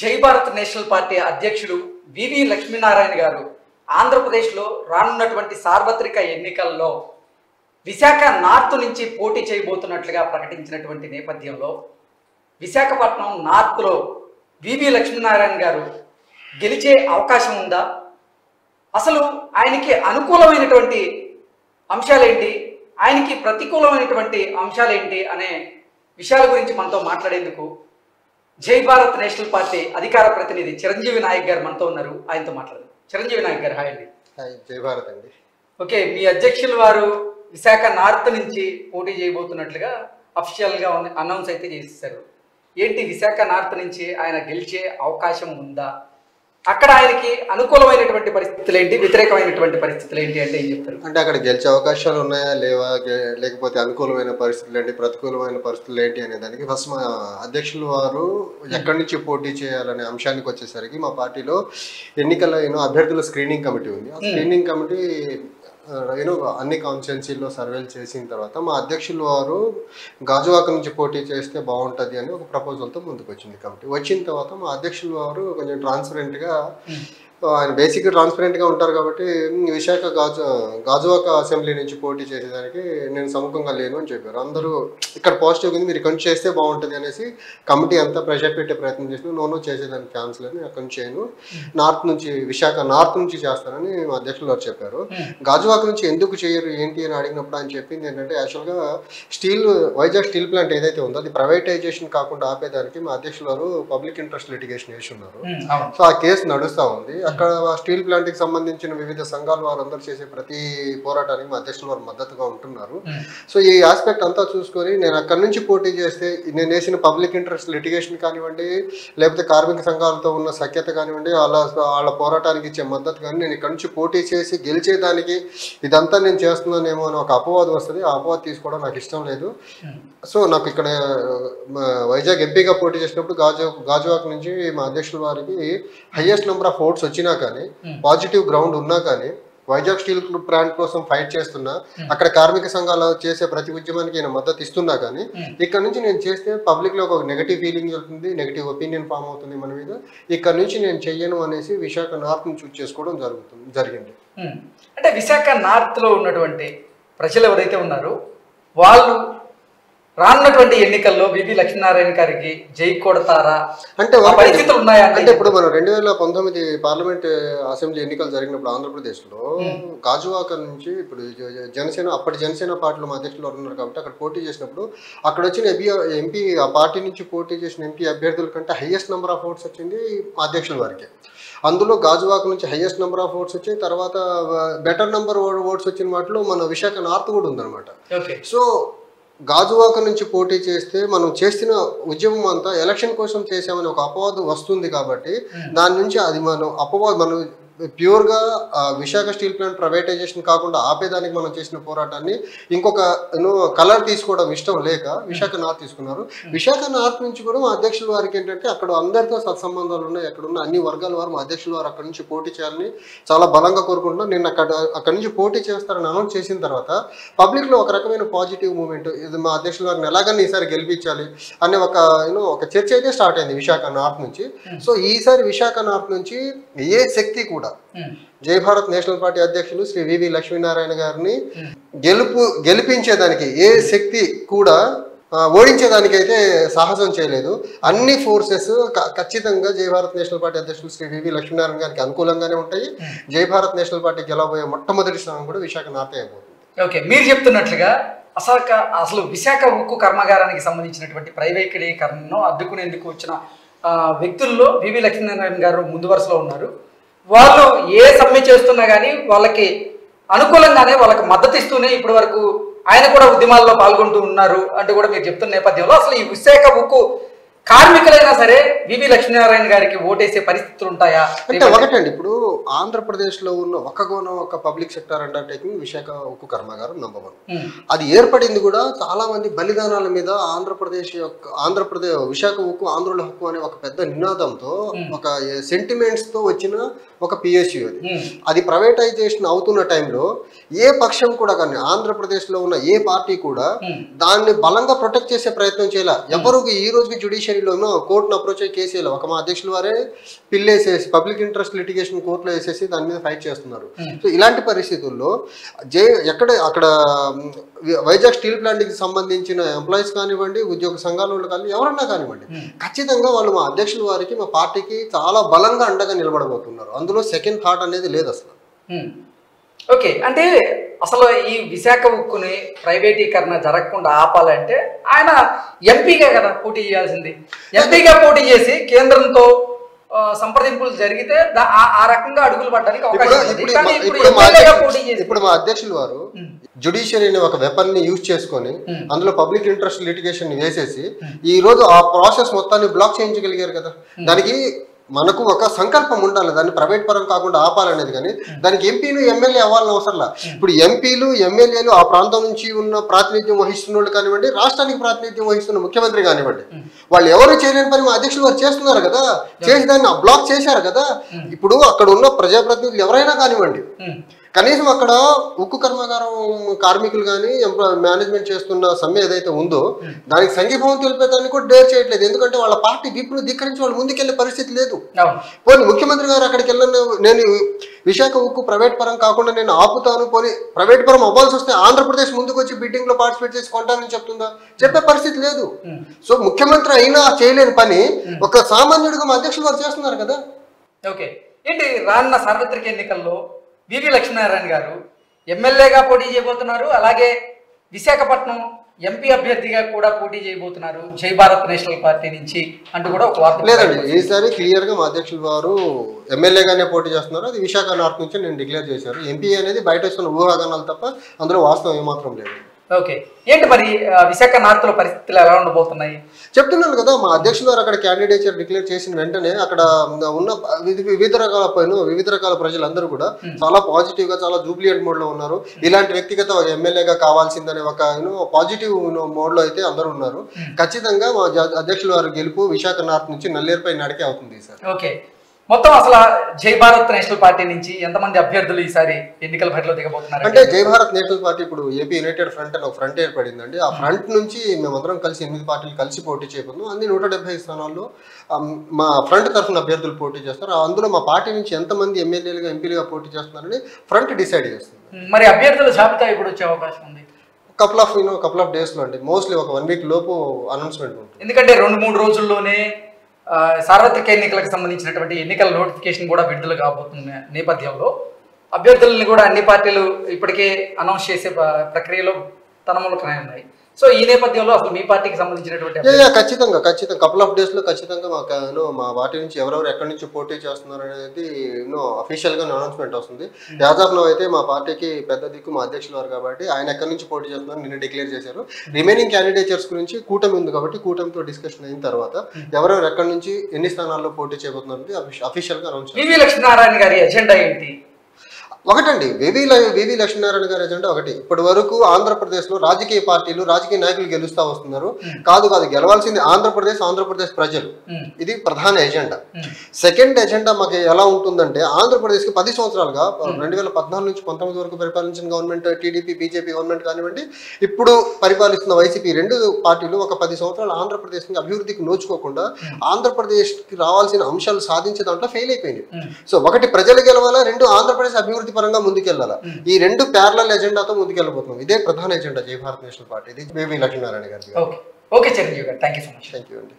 జై Bharat national party అధ్యక్షుడు వివి లక్ష్మీనారాయణ గారు ఆంధ్రప్రదేశ్లో రానున్నటువంటి సార్వత్రిక ఎన్నికల్లో విశాఖ నార్త్ నుంచి పోటీ చేయబోతున్నట్లుగా ప్రకటించినటువంటి నేపథ్యంలో విశాఖపట్నం నార్త్లో వివి లక్ష్మీనారాయణ గారు గెలిచే అవకాశం ఉందా? అసలు ఆయనకి అనుకూలమైనటువంటి అంశాలేంటి, ఆయనకి ప్రతికూలమైనటువంటి అంశాలేంటి అనే విషయాల గురించి మనతో మాట్లాడేందుకు జై భారత్ నేషనల్ పార్టీ అధికార ప్రతినిధి చిరంజీవి నాయక్ గారు మనతో ఉన్నారు. ఆయనతో మాట్లాడదాం. చిరంజీవి నాయక్ గారు, హాయ్ అండి. జై భారత్ అండి. ఓకే, మీ అధ్యక్షులు వారు విశాఖ నార్త్ నుంచి పోటీ చేయబోతున్నట్లుగా అఫీషియల్గా అనౌన్స్ అయితే చేసేసారు. ఏంటి, విశాఖ నార్త్ నుంచి ఆయన గెలిచే అవకాశం ఉందా? అక్కడ ఆయనకి అనుకూలమైనటువంటి పరిస్థితులు ఏంటి, వ్యతిరేకమైనటువంటి పరిస్థితులు ఏంటి అంటే ఏం చెప్తారు? అంటే అక్కడ గెలిచే అవకాశాలు ఉన్నాయా లేవా, లేకపోతే అనుకూలమైన పరిస్థితులు ఏంటి, ప్రతికూలమైన పరిస్థితులు ఏంటి అనే దానికి ఫస్ట్ మా అధ్యక్షులు వారు ఎక్కడి నుంచి పోటీ చేయాలనే అంశానికి వచ్చేసరికి మా పార్టీలో ఎన్నికల అభ్యర్థుల స్క్రీనింగ్ కమిటీ ఉంది. ఆ స్క్రీనింగ్ కమిటీ అన్ని కాన్స్టిట్యున్సీల్లో సర్వేలు చేసిన తర్వాత మా అధ్యక్షులు వారు గాజువాక నుంచి పోటీ చేస్తే బాగుంటుంది అని ఒక ప్రపోజల్తో ముందుకు వచ్చింది కమిటీ. వచ్చిన తర్వాత మా అధ్యక్షులు వారు కొంచెం ట్రాన్స్పరెంట్గా, ఆయన బేసిక్గా ట్రాన్స్పరెంట్గా ఉంటారు కాబట్టి విశాఖ గాజువాక అసెంబ్లీ నుంచి పోటీ చేసేదానికి నేను సముఖంగా లేను అని చెప్పారు. అందరూ ఇక్కడ పాజిటివ్ ఉంది, మీరు ఇక్కడ నుంచి చేస్తే బాగుంటుంది అనేసి కమిటీ అంతా ప్రెషర్ పెట్టే ప్రయత్నం చేసిన నోనో చేసేదానికి క్యాన్సిల్ అని అక్కడి నుంచి చేయను, నార్త్ నుంచి విశాఖ నార్త్ నుంచి చేస్తానని మా అధ్యక్షులు వారు చెప్పారు. గాజువాక నుంచి ఎందుకు చేయరు ఏంటి అని అడిగినప్పుడు ఆయన చెప్పింది ఏంటంటే, యాక్చువల్గా వైజాగ్ స్టీల్ ప్లాంట్ ఏదైతే ఉందో అది ప్రైవేటైజేషన్ కాకుండా ఆపేదానికి మా అధ్యక్షులు వారు పబ్లిక్ ఇంట్రెస్ట్ లిటిగేషన్ వేసి ఉన్నారు. సో ఆ కేసు నడుస్తూ ఉంది. అక్కడ స్టీల్ ప్లాంట్ కి సంబంధించిన వివిధ సంఘాలు వారందరూ చేసే ప్రతి పోరాటానికి మా అధ్యక్షులు వారు మద్దతుగా ఉంటున్నారు. సో ఈ ఆస్పెక్ట్ అంతా చూసుకొని నేను అక్కడ నుంచి పోటీ చేస్తే నేను వేసిన పబ్లిక్ ఇంట్రెస్ట్ లిటిగేషన్ కానివ్వండి, లేకపోతే కార్మిక సంఘాలతో ఉన్న సఖ్యత కానివ్వండి, వాళ్ళ పోరాటానికి ఇచ్చే మద్దతు కానీ, నేను ఇక్కడ నుంచి పోటీ చేసి గెలిచేదానికి ఇదంతా నేను చేస్తున్నానేమో అని ఒక అపవాదం వస్తుంది. ఆ అపవాదం తీసుకోవడం నాకు ఇష్టం లేదు. సో నాకు ఇక్కడ వైజాగ్ ఎంపీగా పోటీ చేసినప్పుడు గాజువాక నుంచి మా అధ్యక్షుల వారికి హైయెస్ట్ నెంబర్ ఆఫ్ ఓట్స్ వచ్చినా కానీ, పాజిటివ్ గ్రౌండ్ ఉన్నా కానీ, వైజాగ్ స్టీల్ ప్లాంట్ కోసం ఫైట్ చేస్తున్నా, అక్కడ కార్మిక సంఘాలు చేసే ప్రతి ఉద్యమానికి నేను మద్దతు ఇస్తున్నా కానీ, ఇక్కడ నుంచి నేను చేస్తే పబ్లిక్ లో ఒక నెగటివ్ ఫీలింగ్ వెళ్తుంది, నెగటివ్ ఒపీనియన్ ఫామ్ అవుతుంది మన మీద. ఇక్కడ నుంచి నేను చెయ్యను అనేసి విశాఖ నార్త్ ని చూస్ చేసుకోవడం జరిగింది. అంటే విశాఖ నార్త్ లో ఉన్నటువంటి ప్రజలు ఎవరైతే ఉన్నారో వాళ్ళు రానున్నటువంటి ఎన్నికల్లో వివి లక్ష్మీనారాయణ గారికి జై కొడతారా అంటే పరిస్థితులు ఉన్నాయా? అంటే ఇప్పుడు మనం 2019 పార్లమెంట్ అసెంబ్లీ ఎన్నికలు జరిగినప్పుడు ఆంధ్రప్రదేశ్ లో గాజువాక నుంచి ఇప్పుడు అప్పటి జనసేన పార్టీలో మా అధ్యక్షులు ఉన్నారు కాబట్టి అక్కడ పోటీ చేసినప్పుడు అక్కడ వచ్చిన ఎంపీ ఆ పార్టీ నుంచి పోటీ చేసిన ఎంపీ అభ్యర్థుల కంటే హైయెస్ట్ నెంబర్ ఆఫ్ ఓట్స్ వచ్చింది మా అధ్యక్షుల వారికి. అందులో గాజువాక నుంచి హైయెస్ట్ నెంబర్ ఆఫ్ ఓట్స్ వచ్చాయి. తర్వాత బెటర్ నెంబర్ ఓట్స్ వచ్చిన వాటిలో మన విశాఖ నార్త్ కూడా ఉందన్నమాట. సో గాజువాక నుంచి పోటీ చేస్తే మనం చేసిన ఉద్యమం అంతా ఎలక్షన్ కోసం చేసామని ఒక అపవాదం వస్తుంది కాబట్టి దాని నుంచి అది మనం ప్యూర్గా విశాఖ స్టీల్ ప్లాంట్ ప్రైవేటైజేషన్ కాకుండా ఆపేదానికి మనం చేసిన పోరాటాన్ని ఇంకొక కలర్ తీసుకోవడం ఇష్టం లేక విశాఖ నార్త్ తీసుకున్నారు. విశాఖ నార్త్ నుంచి కూడా మా అధ్యక్షుల వారికి ఏంటంటే అక్కడ అందరితో సత్సంబంధాలు ఉన్నాయి, అక్కడ ఉన్న అన్ని వర్గాల వారు మా అధ్యక్షుల వారు అక్కడ నుంచి పోటీ చేయాలని చాలా బలంగా కోరుకుంటున్నారు. నేను అక్కడ నుంచి పోటీ చేస్తారని అనౌన్స్ చేసిన తర్వాత పబ్లిక్లో ఒక రకమైన పాజిటివ్ మూమెంట్, ఇది మా అధ్యక్షుల వారిని ఎలాగని ఈసారి గెలిపించాలి అనే ఒక చర్చ అయితే స్టార్ట్ అయింది విశాఖ నార్త్ నుంచి. సో ఈసారి విశాఖ నార్త్ నుంచి ఏ శక్తి కూడా జై భారత్ నేషనల్ పార్టీ అధ్యక్షులు శ్రీ వివి లక్ష్మీనారాయణ గారిని గెలిపించేదానికి ఏ శక్తి కూడా ఓడించేదానికి అయితే సాహసం చేయలేదు. అన్ని ఫోర్సెస్ ఖచ్చితంగా జై భారత్ నేషనల్ పార్టీ అధ్యక్షులు శ్రీ వివి లక్ష్మీనారాయణ గారికి అనుకూలంగానే ఉంటాయి. జై భారత్ నేషనల్ పార్టీ గెలవబోయే మొట్టమొదటి స్థానం కూడా విశాఖ నార్త్ అయిపోతుంది. ఓకే, మీరు చెప్తున్నట్లుగా అసలు విశాఖ ఉక్కు కర్మాగారానికి సంబంధించినటువంటి ప్రైవేటీకరణను అడ్డుకునేందుకు వచ్చిన వ్యక్తుల్లో వివి లక్ష్మీనారాయణ గారు ముందు వరుసలో ఉన్నారు. వాళ్ళు ఏ సమ్మె చేస్తున్నా కానీ వాళ్ళకి అనుకూలంగానే వాళ్ళకి మద్దతు ఇస్తూనే ఇప్పటి వరకు ఆయన కూడా ఉద్యమాల్లో పాల్గొంటూ ఉన్నారు అంటూ కూడా మీరు చెప్తున్న నేపథ్యంలో అసలు ఈ విశాఖ ఉక్కు కార్మికులైనా సరే వివి లక్ష్మీనారాయణ గారికి ఓటేసే పరిస్థితులు ఉంటాయా? అంటే ఒకటండి, ఇప్పుడు ఆంధ్రప్రదేశ్ లో ఉన్న ఒక పబ్లిక్ సెక్టర్ అండర్టేకింగ్ విశాఖ ఉక్కు కర్మాగారం నంబర్ 1. అది ఏర్పడింది కూడా చాలా మంది బలిదానాల మీద. ఆంధ్రప్రదేశ్ విశాఖ ఉక్కు ఆంధ్రుల హక్కు అనే ఒక పెద్ద నినాదంతో ఒక సెంటిమెంట్స్ తో వచ్చిన ఒక పిఎస్యు అది ప్రైవేటైజేషన్ అవుతున్న టైంలో ఏ పక్షం కూడా కానీ ఆంధ్రప్రదేశ్ లో ఉన్న ఏ పార్టీ కూడా దాన్ని బలంగా ప్రొటెక్ట్ చేసే ప్రయత్నం చేయాల. ఎవరు ఈ రోజుకి జ్యుడిషియల్ జ్యుడిషియరీలోనూ కోర్టును అప్రోచ్ అయ్యి కేసు వేయాలి. మా అధ్యక్షుల వారే పిల్లేసేసి పబ్లిక్ ఇంట్రెస్ట్ లిటిగేషన్ కోర్టులో వేసేసి దాని మీద ఫైట్ చేస్తున్నారు. సో ఇలాంటి పరిస్థితుల్లో అక్కడ వైజాగ్ స్టీల్ ప్లాంట్కి సంబంధించిన ఎంప్లాయీస్ కానివ్వండి, ఉద్యోగ సంఘాల వాళ్ళు కానీ ఎవరన్నా కానివ్వండి, ఖచ్చితంగా వాళ్ళు మా అధ్యక్షుల వారికి మా పార్టీకి చాలా బలంగా అండగా నిలబడబోతున్నారు. అందులో సెకండ్ థాట్ అనేది లేదు అసలు. ఓకే, అంటే అసలు ఈ విశాఖ ఉక్కుని ప్రైవేటీకరణ జరగకుండా ఆపాలంటే ఆయన ఎంపీగా కదా పోటీ చేయాల్సింది. ఎంపీగా పోటీ చేసి కేంద్రంతో సంప్రదింపులు జరిగితే ఆ రకంగా అడుగులు పడడానికి అవకాశం ఉంది. ఇప్పుడు మా అధ్యక్షులు వారు జ్యుడిషియరీని ఒక వెపన్ ని యూజ్ చేసుకొని అందులో పబ్లిక్ ఇంట్రెస్ట్ లిటిగేషన్ వేసేసి ఈ రోజు ఆ ప్రాసెస్ మొత్తాన్ని బ్లాక్ చేయించగలిగారు కదా. దానికి మనకు ఒక సంకల్పం ఉండాలి, దాన్ని ప్రైవేట్ పరం కాకుండా ఆపాలనేది. కానీ దానికి ఎంపీలు ఎమ్మెల్యే అవ్వాలని అవసరంలా. ఇప్పుడు ఎంపీలు ఎమ్మెల్యేలు ఆ ప్రాంతం నుంచి ఉన్న ప్రాతినిధ్యం వహిస్తున్న వాళ్ళు కానివ్వండి, రాష్ట్రానికి ప్రాతినిధ్యం వహిస్తున్న ముఖ్యమంత్రి కానివ్వండి, వాళ్ళు ఎవరు చేయలేని పని మా అధ్యక్షులు వారు చేస్తున్నారు కదా. చేసి దాన్ని బ్లాక్ చేశారు కదా. ఇప్పుడు అక్కడ ఉన్న ప్రజాప్రతినిధులు ఎవరైనా కానివ్వండి, కనీసం అక్కడ ఉక్కు కర్మాగారం కార్మికులు కానీ మేనేజ్మెంట్ చేస్తున్న సమ్మె ఏదైతే ఉందో దానికి సంఘీభావం తెలిపేదాన్ని కూడా డేర్ చేయట్లేదు. ఎందుకంటే వాళ్ళ పార్టీ విప్పును ధిక్కరించి వాళ్ళు ముందుకెళ్లే పరిస్థితి లేదు. పోనీ ముఖ్యమంత్రి గారు అక్కడికి వెళ్ళను, నేను విశాఖ ఉక్కు ప్రైవేట్ పరం కాకుండా నేను ఆపుతాను, పోనీ ప్రైవేట్ పరం అవ్వాల్సి వస్తే ఆంధ్రప్రదేశ్ ముందుకు వచ్చి బిడ్డింగ్ లో పార్టిసిపేట్ చేసి కొంటానని చెప్తుందా? చెప్పే పరిస్థితి లేదు. సో ముఖ్యమంత్రి అయినా చేయలేని పని ఒక సామాన్యుడిగా మా అధ్యక్షులు వారు చేస్తున్నారు కదా. ఓకే, ఏంటి రానున్న సార్వత్రిక ఎన్నికల్లో వివి లక్ష్మీనారాయణ గారు ఎమ్మెల్యేగా పోటీ చేయబోతున్నారు, అలాగే విశాఖపట్నం ఎంపీ అభ్యర్థిగా కూడా పోటీ చేయబోతున్నారు జై భారత్ నేషనల్ పార్టీ నుంచి అంటూ కూడా ఒక వార్త. లేదండి, ఈసారి క్లియర్ గా మా అధ్యక్షులు వారు ఎమ్మెల్యేగానే పోటీ చేస్తున్నారు. అది విశాఖ నార్త్ నుంచి నేను డిక్లేర్ చేశారు. ఎంపీ అనేది బయట వస్తున్న ఊహాగానాలు తప్ప అందులో వాస్తవం ఏమాత్రం లేదు. ఓకే, ఏంటి మరి విశాఖ నార్త్ లో పరిస్థితులు ఎలా ఉండబోతున్నాయి? చెప్తున్నాను కదా, మా అధ్యక్షులు వారు అక్కడ క్యాండిడేచర్ డిక్లేర్ చేసిన వెంటనే అక్కడ ఉన్న వివిధ రకాల ప్రజలందరూ కూడా చాలా పాజిటివ్ గా, చాలా జూబ్లియంట్ మోడ్ లో ఉన్నారు. ఇలాంటి వ్యక్తిగత ఒక ఎమ్మెల్యేగా కావాల్సిందనే ఒక పాజిటివ్ మోడ్ లో అయితే అందరూ ఉన్నారు. ఖచ్చితంగా మా అధ్యక్షుల వారి గెలుపు విశాఖ నార్త్ నుంచి నల్లేరుపై నడికే అవుతుంది సార్. ఓకే, మొత్తం అసలు జై భారత్ నేషనల్ పార్టీ నుంచి ఎంతమంది అభ్యర్థులు ఈసారి ఎన్నికల బరిలో దిగబోతున్నారు? అంటే జై భారత్ నేషనల్ పార్టీ ఇప్పుడు ఏపీ యునైటెడ్ ఫ్రంట్ అని ఒక ఫ్రంట్ ఏర్పడిందండి. ఆ ఫ్రంట్ నుంచి మేమందరం కలిసి 8 పార్టీలు కలిసి పోటీ చేయబోతున్నాం. అన్ని 170 స్థానాల్లో మా ఫ్రంట్ తరఫున అభ్యర్థులు పోటీ చేస్తారు. అందులో మా పార్టీ నుంచి ఎంతమంది ఎమ్మెల్యేలుగా ఎంపీలుగా పోటీ చేస్తున్నారని ఫ్రంట్ డిసైడ్ చేస్తుంది. మరి అభ్యర్థుల జాబితా ఇప్పుడు వచ్చే అవకాశం ఉంది? కపుల్ ఆఫ్ డేస్ లో అండి, మోస్ట్లీ ఒక 1 వీక్ లోపు అనౌన్స్మెంట్ ఉంటుంది. ఎందుకంటే 2-3 రోజుల్లోనే సార్వత్రిక ఎన్నికలకు సంబంధించినటువంటి ఎన్నికల నోటిఫికేషన్ కూడా విడుదల కాబోతున్న నేపథ్యంలో అభ్యర్థులను కూడా అన్ని పార్టీలు ఇప్పటికే అనౌన్స్ చేసే ప్రక్రియలో తనములకనే ఉన్నాయి. సో ఈ నేపథ్యంలో అసలు మీ పార్టీకి సంబంధించినటువంటి ఖచ్చితంగా కపుల్ ఆఫ్ డేస్ లో ఖచ్చితంగా మా పార్టీ నుంచి ఎవరెవరు ఎక్కడి నుంచి పోటీ చేస్తున్నారు అనేది అఫీషియల్ గా అనౌన్స్మెంట్ వస్తుంది. యాజాబ్లో అయితే మా పార్టీకి పెద్ద దిక్కు మా అధ్యక్షులు వారు కాబట్టి ఆయన ఎక్కడి నుంచి పోటీ చేస్తున్నారు నిన్న డిక్లేర్ చేశారు. రిమైనింగ్ క్యాండిడేచర్స్ గురించి కూటమి ఉంది కాబట్టి కూటమితో డిస్కషన్ అయిన తర్వాత ఎవరెవరు ఎక్కడి నుంచి ఎన్ని స్థానాల్లో పోటీ చేయబోతున్నారు అఫీషియల్ గా అనౌన్స్. వివి లక్ష్మీనారాయణ గారి ఎజెండా ఏంటి? ఒకటండి, వివి లక్ష్మీనారాయణ గారి ఎజెండా ఒకటి. ఇప్పటి వరకు ఆంధ్రప్రదేశ్ లో రాజకీయ పార్టీలు, రాజకీయ నాయకులు గెలుస్తా వస్తున్నారు. కాదు గెలవాల్సింది ఆంధ్రప్రదేశ్ ప్రజలు. ఇది ప్రధాన ఎజెండా. సెకండ్ ఎజెండా మాకు ఎలా ఉంటుందంటే, ఆంధ్రప్రదేశ్ కి 10 సంవత్సరాలుగా 2014 నుంచి 19 వరకు పరిపాలించిన గవర్నమెంట్ టీడీపీ, బీజేపీ గవర్నమెంట్ కానివ్వండి, ఇప్పుడు పరిపాలిస్తున్న వైసీపీ, 2 పార్టీలు ఒక 10 సంవత్సరాలు ఆంధ్రప్రదేశ్ కి అభివృద్ధికి నోచుకోకుండా ఆంధ్రప్రదేశ్ కి రావాల్సిన అంశాలు సాధించే దాంట్లో ఫెయిల్ అయిపోయింది. సో ఒకటి ప్రజలు గెలవాలా, 2 ఆంధ్రప్రదేశ్ అభివృద్ధి పరంగా ముందుకెళ్లాలి. ఈ 2 ప్యారలల్ ఎజెండాతో ముందుకెళ్ళబోతున్నాం. ఇదే ప్రధాన ఎజెండా జై భారత్ నేషనల్ పార్టీ. ఇది వివి లక్ష్మీనారాయణ గారి. ఓకే చిరంజీవి గారు, thank you so much. Thank you అండి.